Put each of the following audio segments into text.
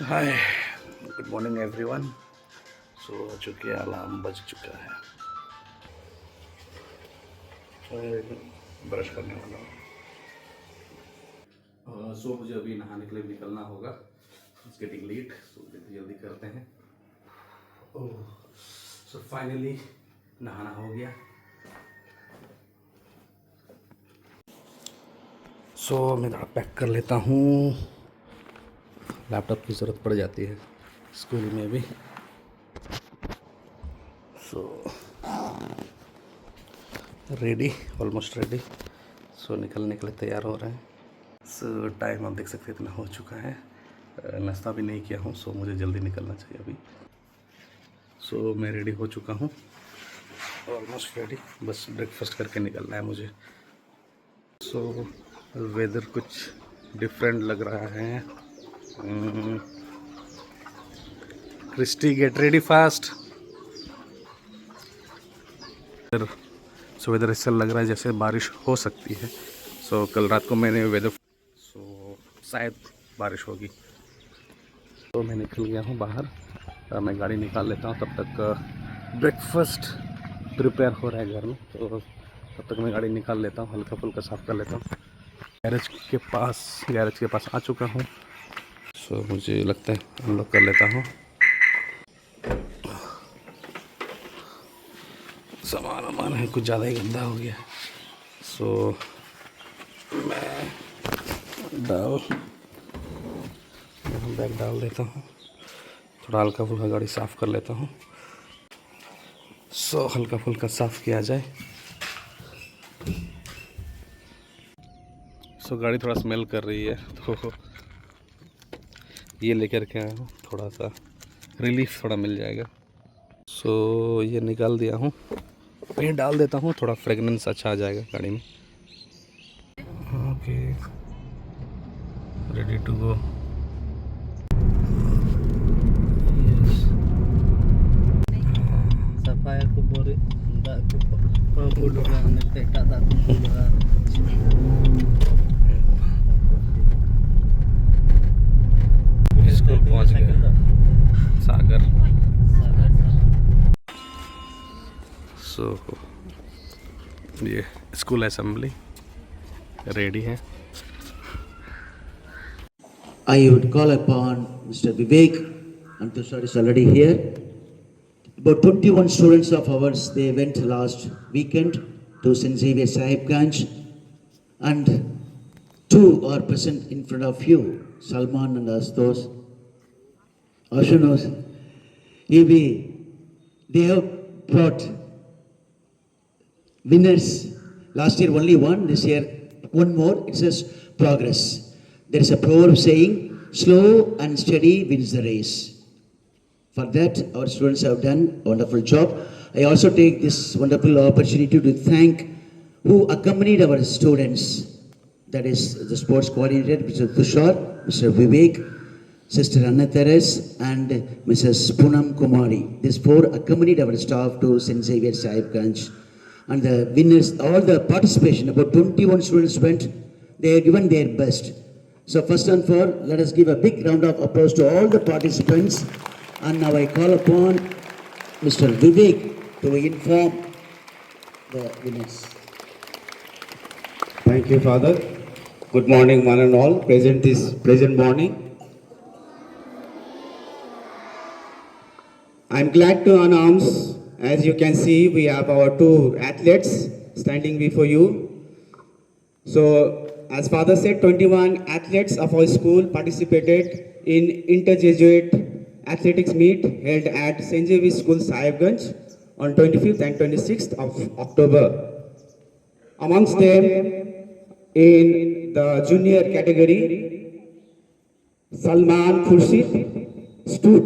हाय, good morning everyone. सो हो चुकी है, अलार्म बज चुका है। ब्रश करने वाला हूँ। सो मुझे अभी नहाने के लिए निकलना होगा। इट्स गेटिंग लेट, सो जल्दी जल्दी करते हैं। ओह, सो फाइनली नहाना हो गया। सो मैं थोड़ा पैक कर लेता हूँ। लैपटॉप की ज़रूरत पड़ जाती है स्कूल में भी। So ready, almost ready. So निकलने के लिए तैयार हो रहे हैं। सो टाइम आप देख सकते हैं इतना हो चुका है। नाश्ता भी नहीं किया हूँ, सो मुझे जल्दी निकलना चाहिए अभी। सो मैं रेडी हो चुका हूँ, ऑलमोस्ट रेडी। बस ब्रेकफास्ट करके निकलना है मुझे। सो वेदर कुछ डिफरेंट लग रहा है। Christy get ready fast. So weather ऐसा लग रहा है जैसे बारिश हो सकती है। सो कल रात को मैंने वेदर, सो शायद बारिश होगी। तो मैं निकल गया हूँ बाहर। मैं गाड़ी निकाल लेता हूँ, तब तक ब्रेकफास्ट प्रिपेयर हो रहा है घर में। तो तब तक मैं गाड़ी निकाल लेता हूँ, हल्का फुल्का साफ़ कर लेता हूँ। गैरेज के पास आ चुका हूँ। सो मुझे लगता है अनलॉक कर लेता हूँ। सामान है कुछ ज़्यादा ही गंदा हो गया। सो मैं बैग डाल देता हूँ, थोड़ा हल्का फुल्का गाड़ी साफ़ कर लेता हूँ। सो हल्का फुल्का साफ़ किया जाए। सो गाड़ी थोड़ा स्मेल कर रही है, तो ये लेकर के आया हूँ, थोड़ा सा रिलीफ थोड़ा मिल जाएगा। सो ये निकाल दिया हूँ, ये डाल देता हूँ, थोड़ा फ्रेगनेंस अच्छा आ जाएगा गाड़ी में। Okay, ready to go. Safaya ko bori da ko pampuduran nagteka da ko school पहुँच गया सागर। सो ये स्कूल असेंबली रेडी है। I would call upon Mr. Vivek, and Tushar is already here. About 21 students of ours, they went last weekend to St. Xavier Sahibganj, and two are present in front of you, Salman and Astos. Ashunos, they have brought winners. Last year only one, this year one more. It says progress. There is a proverb saying, slow and steady wins the race. For that, our students have done a wonderful job. I also take this wonderful opportunity to thank who accompanied our students. That is the sports coordinator, Mr. Tushar, Mr. Vivek, Sister Anna Teres, and Mrs. Poonam Kumari. These four accompanied our staff to St. Xavier Sahibganj. And the winners, all the participation, about 21 students went, they have given their best. So first and foremost, let us give a big round of applause to all the participants. And now I call upon Mr. Vivek to inform the winners. Thank you, Father. Good morning, one and all. Present morning. I'm glad to announce, as you can see, we have our two athletes standing before you. So, as Father said, 21 athletes of our school participated in interjesuit athletics meet held at St. Xavier's School, Sahibganj on 25th and 26th of October. Amongst them, in the junior category, Salman Khurshid stood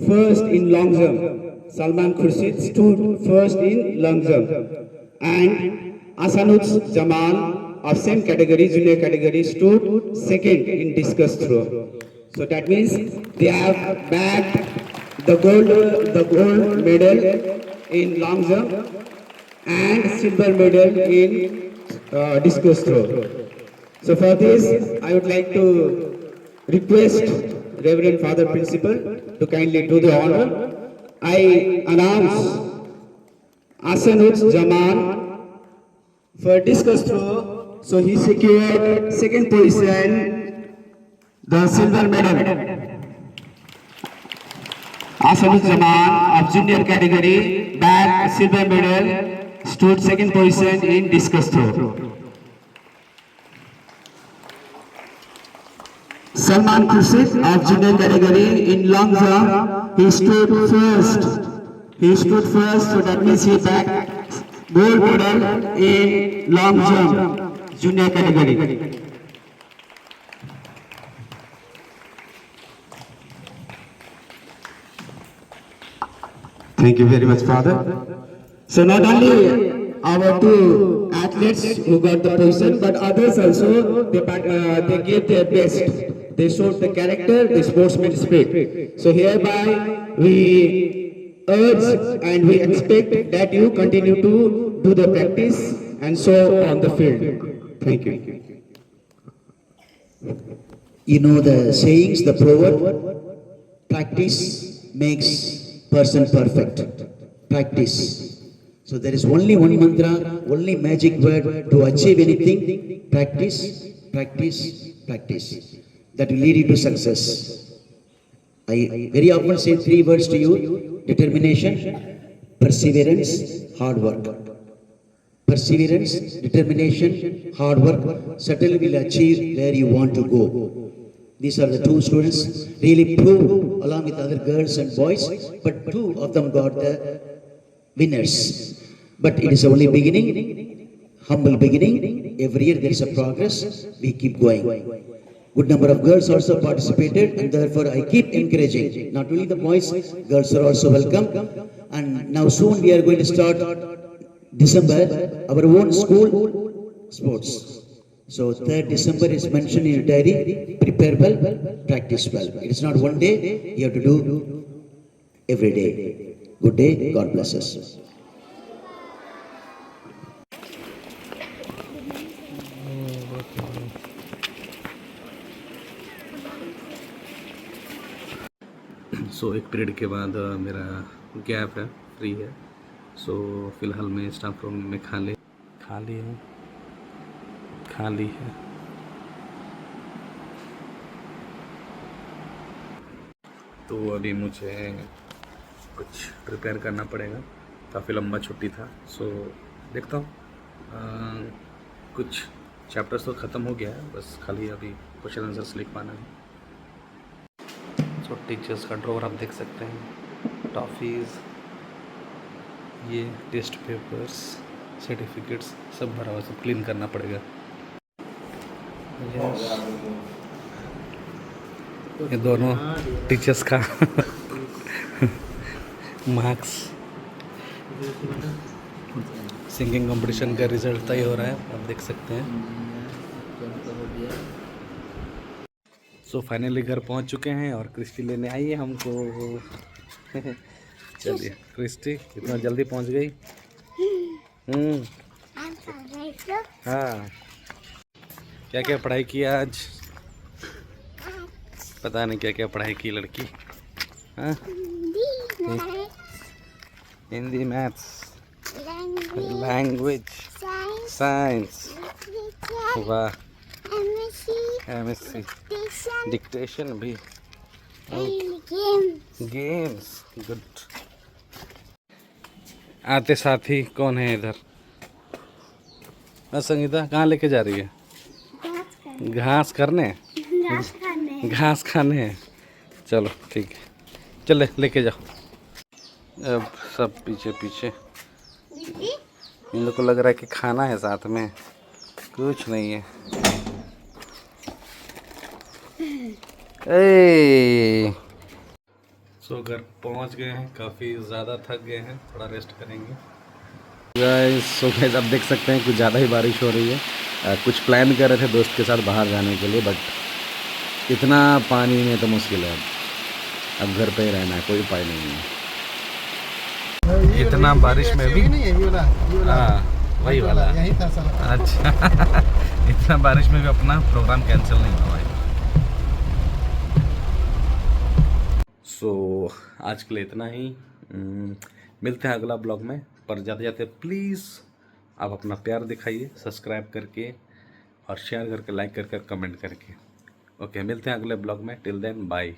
first in long jump. Salman Khurshid stood first in long jump. And Asanuj Jamal of same category, junior category, stood second in discus throw. So that means they have bagged the gold medal in long jump and silver medal in discus throw. So for this, I would like to request Reverend Father Principal to kindly do the honor. I announce Asanut Jaman for discus throw. So he secured second position, the silver medal. Asanut Jaman of junior category bagged silver medal, stood second position in discus throw. Salman Khurshid of junior category in long jump, he stood first. So that means he bagged gold medal in long jump, junior category. Thank you very much, Father. So not only our two athletes who got the position, but others also, they gave their best. They showed the character, the sportsman spirit. So hereby we urge and we expect that you continue to do the practice and so on the field. Thank you. You know the sayings, the proverb, practice makes person perfect. Practice. So there is only one mantra, only magic word to achieve anything. Practice, practice, practice. That will lead you to success. I very often say three words to you: determination, perseverance, hard work. Perseverance, determination, hard work certainly will achieve where you want to go. These are the two students really proved along with other girls and boys, but two of them got the winners. But it is only beginning, humble beginning. Every year there is a progress, we keep going. Good number of girls also participated, and therefore I keep encouraging. Not only the boys, girls are also welcome. And now soon we are going to start December, our own school sports. So 3rd December is mentioned in your diary. Prepare well, practice well. It is not one day, you have to do every day. Good day, God bless us. सो एक period के बाद मेरा gap है, free है. सो फिलहाल मैं staff room में खाली है. तो अभी मुझे कुछ प्रिपेयर करना पड़ेगा. काफ़ी लंबा छुट्टी था, सो देखता हूँ. कुछ चैप्टर्स तो ख़त्म हो गया है, बस खाली अभी क्वेश्चन आंसर्स लिख पाना है. सो टीचर्स का ड्रॉवर आप देख सकते हैं. टॉफ़ीज़, ये टेस्ट पेपर्स, सर्टिफिकेट्स सब भरा हुआ, सब क्लीन करना पड़ेगा. यस, ये दोनों टीचर्स का मार्क्स. सिंगिंग कंपटीशन का रिजल्ट तय हो रहा है, आप देख सकते हैं. सो फाइनली घर पहुंच चुके हैं और क्रिस्टी लेने आई है हमको. चलिए क्रिस्टी, इतना जल्दी पहुंच गई. हाँ, क्या क्या पढ़ाई की आज? पता नहीं क्या क्या पढ़ाई की लड़की. हाँ, हिंदी, मैथ्स, लैंग्वेज, साइंस. वाह, एमएससी, डिक्टेशन भी, गेम्स. गुड. आते साथी कौन है इधर? संगीता कहाँ लेके जा रही है? घास करने. घास खाने. चलो ठीक है, चले लेके जाओ. अब सब पीछे पीछे. इन लोग को लग रहा है कि खाना है साथ में, कुछ नहीं है. सो घर पहुंच गए हैं, काफ़ी ज़्यादा थक गए हैं, थोड़ा रेस्ट करेंगे. गाइस, सो गाइस आप देख सकते हैं कुछ ज़्यादा ही बारिश हो रही है. कुछ प्लान कर रहे थे दोस्त के साथ बाहर जाने के लिए, बट इतना पानी में तो मुश्किल है. अब घर पे ही रहना है, कोई उपाय नहीं है. इतना बारिश में भी. हाँ, वही वाला. अच्छा. इतना बारिश में भी अपना प्रोग्राम कैंसिल नहीं हुआ है. सो आज के लिए इतना ही। मिलते हैं अगला ब्लॉग में, पर जाते जाते प्लीज़ आप अपना प्यार दिखाइए सब्सक्राइब करके और शेयर करके, लाइक करके, कमेंट करके। ओके, मिलते हैं अगले ब्लॉग में। Till then bye.